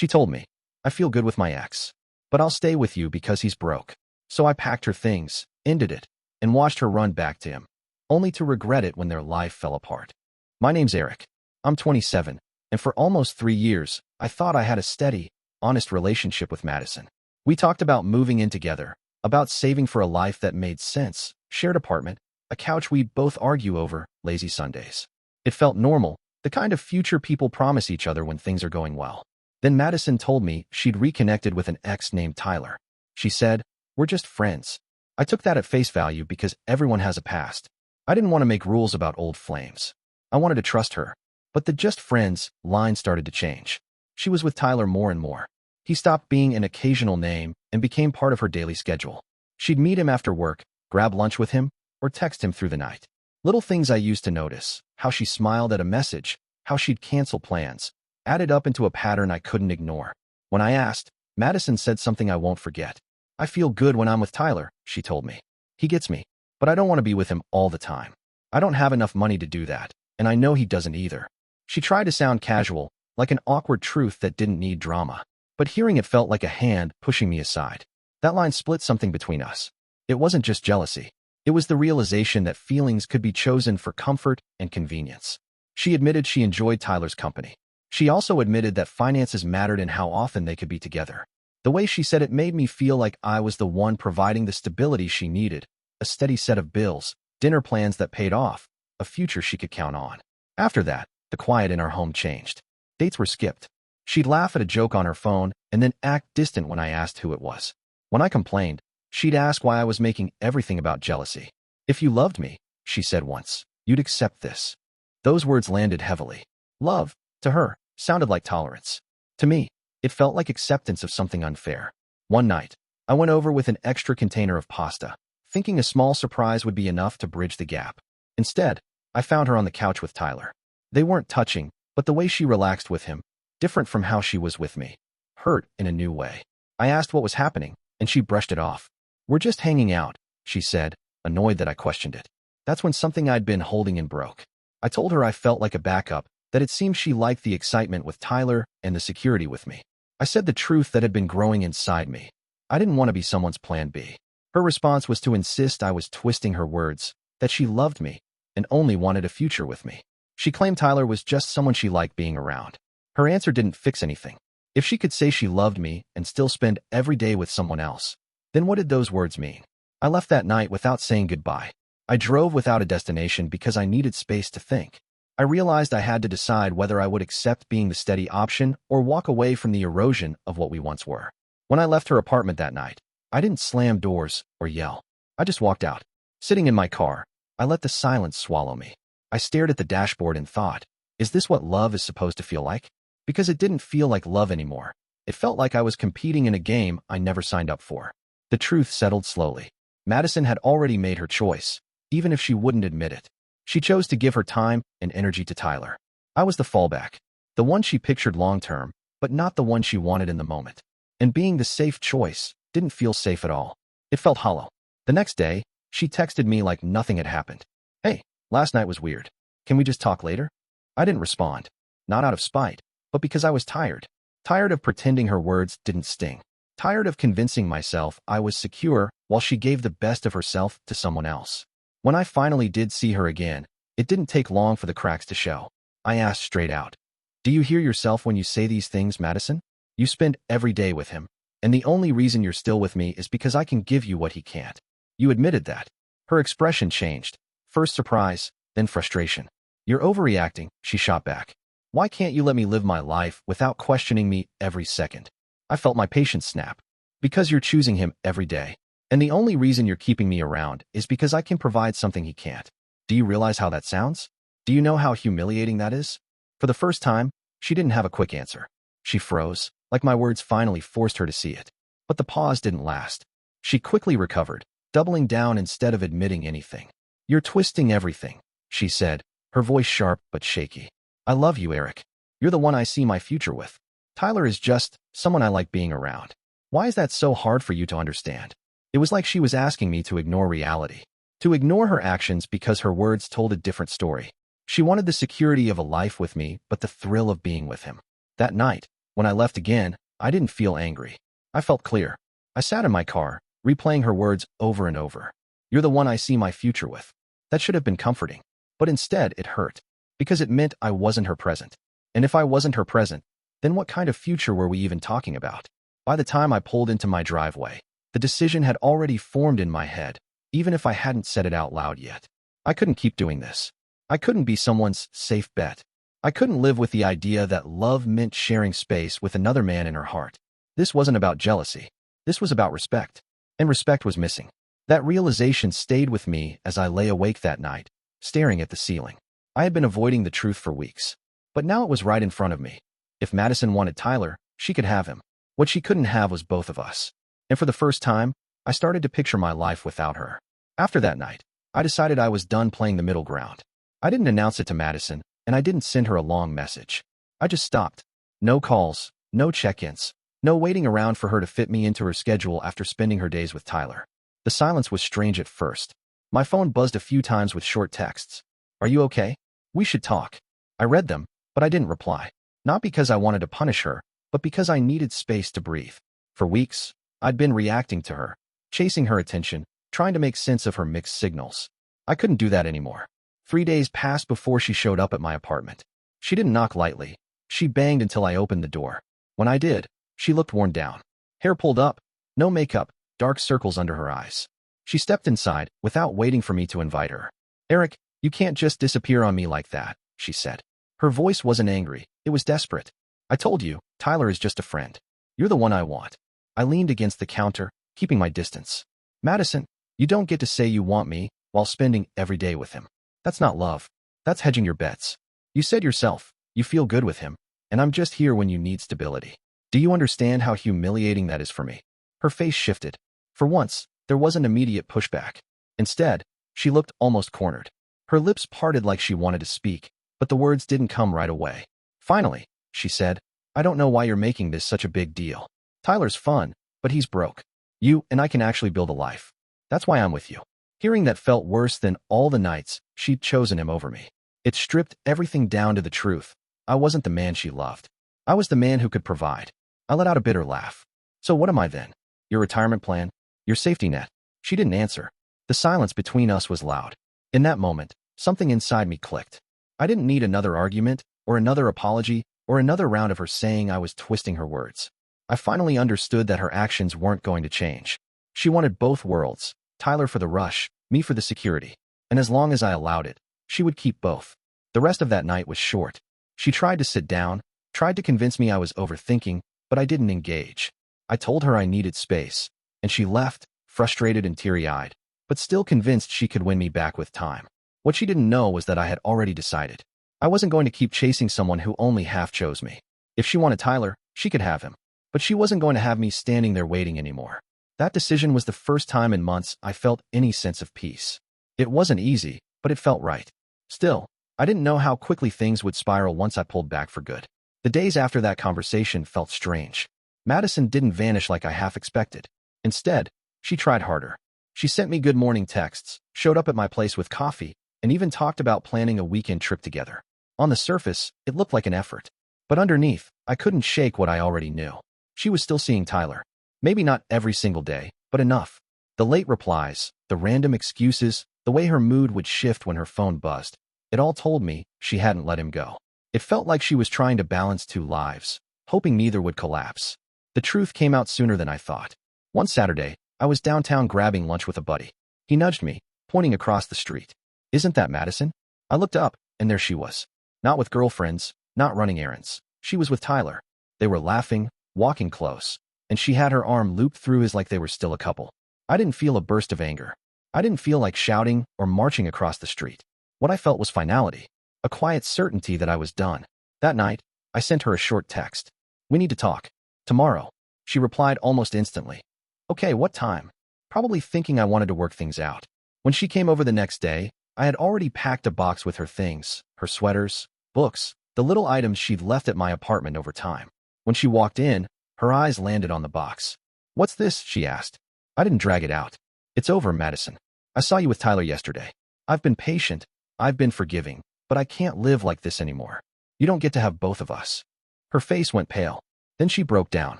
She told me, I feel good with my ex, but I'll stay with you because he's broke. So I packed her things, ended it, and watched her run back to him, only to regret it when their life fell apart. My name's Eric. I'm 27, and for almost 3 years, I thought I had a steady, honest relationship with Madison. We talked about moving in together, about saving for a life that made sense, shared apartment, a couch we'd both argue over, lazy Sundays. It felt normal, the kind of future people promise each other when things are going well. Then Madison told me she'd reconnected with an ex named Tyler. She said, "We're just friends." I took that at face value because everyone has a past. I didn't want to make rules about old flames. I wanted to trust her. But the "just friends" line started to change. She was with Tyler more and more. He stopped being an occasional name and became part of her daily schedule. She'd meet him after work, grab lunch with him, or text him through the night. Little things I used to notice, how she smiled at a message, how she'd cancel plans, added up into a pattern I couldn't ignore. When I asked, Madison said something I won't forget. "I feel good when I'm with Tyler," she told me. "He gets me, but I don't want to be with him all the time. I don't have enough money to do that, and I know he doesn't either." She tried to sound casual, like an awkward truth that didn't need drama. But hearing it felt like a hand pushing me aside. That line split something between us. It wasn't just jealousy. It was the realization that feelings could be chosen for comfort and convenience. She admitted she enjoyed Tyler's company. She also admitted that finances mattered and how often they could be together. The way she said it made me feel like I was the one providing the stability she needed, a steady set of bills, dinner plans that paid off, a future she could count on. After that, the quiet in our home changed. Dates were skipped. She'd laugh at a joke on her phone and then act distant when I asked who it was. When I complained, she'd ask why I was making everything about jealousy. "If you loved me," she said once, "you'd accept this." Those words landed heavily. Love, to her, sounded like tolerance. To me, it felt like acceptance of something unfair. One night, I went over with an extra container of pasta, thinking a small surprise would be enough to bridge the gap. Instead, I found her on the couch with Tyler. They weren't touching, but the way she relaxed with him, different from how she was with me, hurt in a new way. I asked what was happening, and she brushed it off. "We're just hanging out," she said, annoyed that I questioned it. That's when something I'd been holding in broke. I told her I felt like a backup, that it seemed she liked the excitement with Tyler and the security with me. I said the truth that had been growing inside me. I didn't want to be someone's plan B. Her response was to insist I was twisting her words, that she loved me and only wanted a future with me. She claimed Tyler was just someone she liked being around. Her answer didn't fix anything. If she could say she loved me and still spend every day with someone else, then what did those words mean? I left that night without saying goodbye. I drove without a destination because I needed space to think. I realized I had to decide whether I would accept being the steady option or walk away from the erosion of what we once were. When I left her apartment that night, I didn't slam doors or yell. I just walked out. Sitting in my car, I let the silence swallow me. I stared at the dashboard and thought, is this what love is supposed to feel like? Because it didn't feel like love anymore. It felt like I was competing in a game I never signed up for. The truth settled slowly. Madison had already made her choice, even if she wouldn't admit it. She chose to give her time and energy to Tyler. I was the fallback, the one she pictured long-term, but not the one she wanted in the moment. And being the safe choice didn't feel safe at all. It felt hollow. The next day, she texted me like nothing had happened. "Hey, last night was weird. Can we just talk later?" I didn't respond, not out of spite, but because I was tired. Tired of pretending her words didn't sting. Tired of convincing myself I was secure while she gave the best of herself to someone else. When I finally did see her again, it didn't take long for the cracks to show. I asked straight out, "Do you hear yourself when you say these things, Madison? You spend every day with him, and the only reason you're still with me is because I can give you what he can't. You admitted that." Her expression changed. First surprise, then frustration. "You're overreacting," she shot back. "Why can't you let me live my life without questioning me every second?" I felt my patience snap. "Because you're choosing him every day. And the only reason you're keeping me around is because I can provide something he can't. Do you realize how that sounds? Do you know how humiliating that is?" For the first time, she didn't have a quick answer. She froze, like my words finally forced her to see it. But the pause didn't last. She quickly recovered, doubling down instead of admitting anything. "You're twisting everything," she said, her voice sharp but shaky. "I love you, Eric. You're the one I see my future with. Tyler is just someone I like being around. Why is that so hard for you to understand?" It was like she was asking me to ignore reality, to ignore her actions because her words told a different story. She wanted the security of a life with me, but the thrill of being with him. That night, When I left again, I didn't feel angry. I felt clear. I sat in my car, replaying her words over and over. You're the one I see my future with. That should have been comforting. But instead, it hurt. Because it meant I wasn't her present. And if I wasn't her present, then what kind of future were we even talking about? By the time I pulled into my driveway, the decision had already formed in my head, even if I hadn't said it out loud yet. I couldn't keep doing this. I couldn't be someone's safe bet. I couldn't live with the idea that love meant sharing space with another man in her heart. This wasn't about jealousy. This was about respect. And respect was missing. That realization stayed with me as I lay awake that night, staring at the ceiling. I had been avoiding the truth for weeks. But now it was right in front of me. If Madison wanted Tyler, she could have him. What she couldn't have was both of us. And for the first time, I started to picture my life without her. After that night, I decided I was done playing the middle ground. I didn't announce it to Madison, and I didn't send her a long message. I just stopped. No calls, no check-ins, no waiting around for her to fit me into her schedule after spending her days with Tyler. The silence was strange at first. My phone buzzed a few times with short texts. Are you okay? We should talk. I read them, but I didn't reply. Not because I wanted to punish her, but because I needed space to breathe. For weeks, I'd been reacting to her, chasing her attention, trying to make sense of her mixed signals. I couldn't do that anymore. 3 days passed before she showed up at my apartment. She didn't knock lightly. She banged until I opened the door. When I did, she looked worn down. Hair pulled up, no makeup, dark circles under her eyes. She stepped inside without waiting for me to invite her. Eric, you can't just disappear on me like that, she said. Her voice wasn't angry, it was desperate. I told you, Tyler is just a friend. You're the one I want. I leaned against the counter, keeping my distance. Madison, you don't get to say you want me while spending every day with him. That's not love. That's hedging your bets. You said yourself, you feel good with him, and I'm just here when you need stability. Do you understand how humiliating that is for me? Her face shifted. For once, there wasn't immediate pushback. Instead, she looked almost cornered. Her lips parted like she wanted to speak, but the words didn't come right away. Finally, she said, I don't know why you're making this such a big deal. Tyler's fun, but he's broke. You and I can actually build a life. That's why I'm with you. Hearing that felt worse than all the nights she'd chosen him over me. It stripped everything down to the truth. I wasn't the man she loved. I was the man who could provide. I let out a bitter laugh. So what am I then? Your retirement plan? Your safety net? She didn't answer. The silence between us was loud. In that moment, something inside me clicked. I didn't need another argument, or another apology, or another round of her saying I was twisting her words. I finally understood that her actions weren't going to change. She wanted both worlds, Tyler for the rush, me for the security. And as long as I allowed it, she would keep both. The rest of that night was short. She tried to sit down, tried to convince me I was overthinking, but I didn't engage. I told her I needed space, and she left, frustrated and teary-eyed, but still convinced she could win me back with time. What she didn't know was that I had already decided. I wasn't going to keep chasing someone who only half chose me. If she wanted Tyler, she could have him. But she wasn't going to have me standing there waiting anymore. That decision was the first time in months I felt any sense of peace. It wasn't easy, but it felt right. Still, I didn't know how quickly things would spiral once I pulled back for good. The days after that conversation felt strange. Madison didn't vanish like I half expected. Instead, she tried harder. She sent me good morning texts, showed up at my place with coffee, and even talked about planning a weekend trip together. On the surface, it looked like an effort. But underneath, I couldn't shake what I already knew. She was still seeing Tyler. Maybe not every single day, but enough. The late replies, the random excuses, the way her mood would shift when her phone buzzed. It all told me she hadn't let him go. It felt like she was trying to balance two lives, hoping neither would collapse. The truth came out sooner than I thought. One Saturday, I was downtown grabbing lunch with a buddy. He nudged me, pointing across the street. Isn't that Madison? I looked up, and there she was. Not with girlfriends, not running errands. She was with Tyler. They were laughing, walking close, and she had her arm looped through his like they were still a couple. I didn't feel a burst of anger. I didn't feel like shouting or marching across the street. What I felt was finality, a quiet certainty that I was done. That night, I sent her a short text. We need to talk. Tomorrow. She replied almost instantly. Okay, what time? Probably thinking I wanted to work things out. When she came over the next day, I had already packed a box with her things, her sweaters, books, the little items she'd left at my apartment over time. When she walked in, her eyes landed on the box. What's this? She asked. I didn't drag it out. It's over, Madison. I saw you with Tyler yesterday. I've been patient. I've been forgiving, but I can't live like this anymore. You don't get to have both of us. Her face went pale. Then she broke down.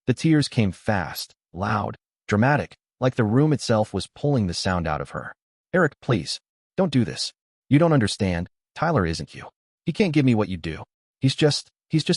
The tears came fast, loud, dramatic, like the room itself was pulling the sound out of her. Eric, please, don't do this. You don't understand. Tyler isn't you. He can't give me what you do. He's just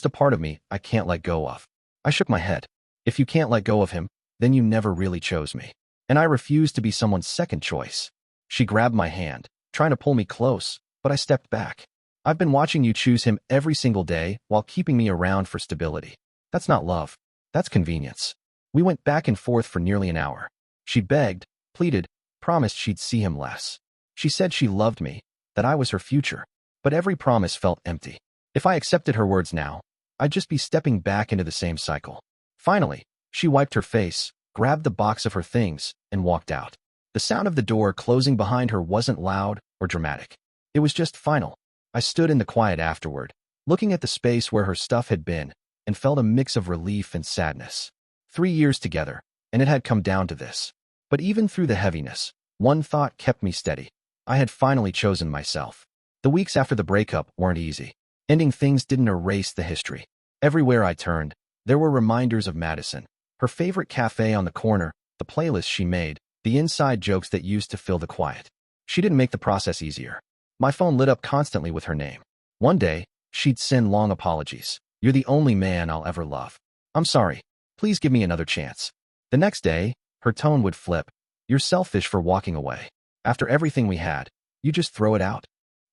a part of me I can't let go of. I shook my head. If you can't let go of him, then you never really chose me. And I refuse to be someone's second choice. She grabbed my hand, trying to pull me close, but I stepped back. I've been watching you choose him every single day while keeping me around for stability. That's not love. That's convenience. We went back and forth for nearly an hour. She begged, pleaded, promised she'd see him less. She said she loved me, that I was her future, but every promise felt empty. If I accepted her words now, I'd just be stepping back into the same cycle. Finally, she wiped her face, grabbed the box of her things, and walked out. The sound of the door closing behind her wasn't loud or dramatic. It was just final. I stood in the quiet afterward, looking at the space where her stuff had been, and felt a mix of relief and sadness. 3 years together, and it had come down to this. But even through the heaviness, one thought kept me steady. I had finally chosen myself. The weeks after the breakup weren't easy. Ending things didn't erase the history. Everywhere I turned, there were reminders of Madison, her favorite cafe on the corner, the playlist she made, the inside jokes that used to fill the quiet. She didn't make the process easier. My phone lit up constantly with her name. One day, she'd send long apologies. You're the only man I'll ever love. I'm sorry. Please give me another chance. The next day, her tone would flip. You're selfish for walking away. After everything we had, you just throw it out.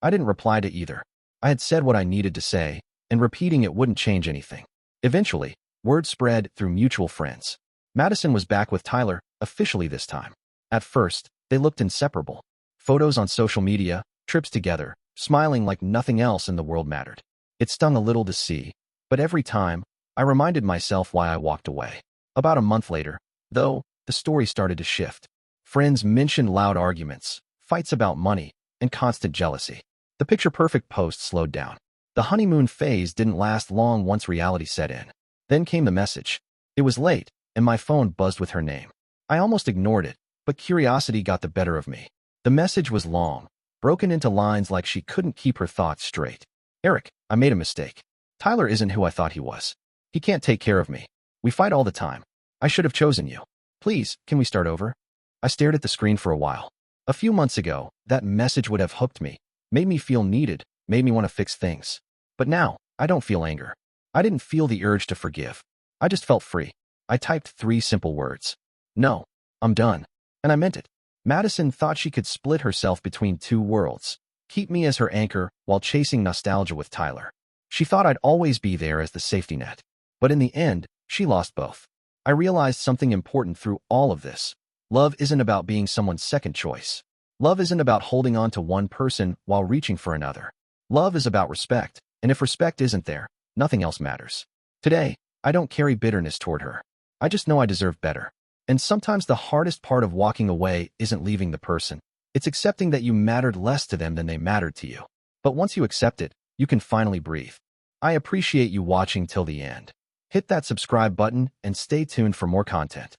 I didn't reply to either. I had said what I needed to say, and repeating it wouldn't change anything. Eventually, word spread through mutual friends. Madison was back with Tyler, officially this time. At first, they looked inseparable. Photos on social media, trips together, smiling like nothing else in the world mattered. It stung a little to see, but every time, I reminded myself why I walked away. About a month later, though, the story started to shift. Friends mentioned loud arguments, fights about money, and constant jealousy. The picture-perfect post slowed down. The honeymoon phase didn't last long once reality set in. Then came the message. It was late, and my phone buzzed with her name. I almost ignored it, but curiosity got the better of me. The message was long, broken into lines like she couldn't keep her thoughts straight. Eric, I made a mistake. Tyler isn't who I thought he was. He can't take care of me. We fight all the time. I should have chosen you. Please, can we start over? I stared at the screen for a while. A few months ago, that message would have hooked me, made me feel needed, made me want to fix things. But now, I don't feel anger. I didn't feel the urge to forgive. I just felt free. I typed 3 simple words. No, I'm done. And I meant it. Madison thought she could split herself between 2 worlds, keep me as her anchor while chasing nostalgia with Tyler. She thought I'd always be there as the safety net. But in the end, she lost both. I realized something important through all of this. Love isn't about being someone's second choice. Love isn't about holding on to one person while reaching for another. Love is about respect, and if respect isn't there, nothing else matters. Today, I don't carry bitterness toward her. I just know I deserve better. And sometimes the hardest part of walking away isn't leaving the person. It's accepting that you mattered less to them than they mattered to you. But once you accept it, you can finally breathe. I appreciate you watching till the end. Hit that subscribe button and stay tuned for more content.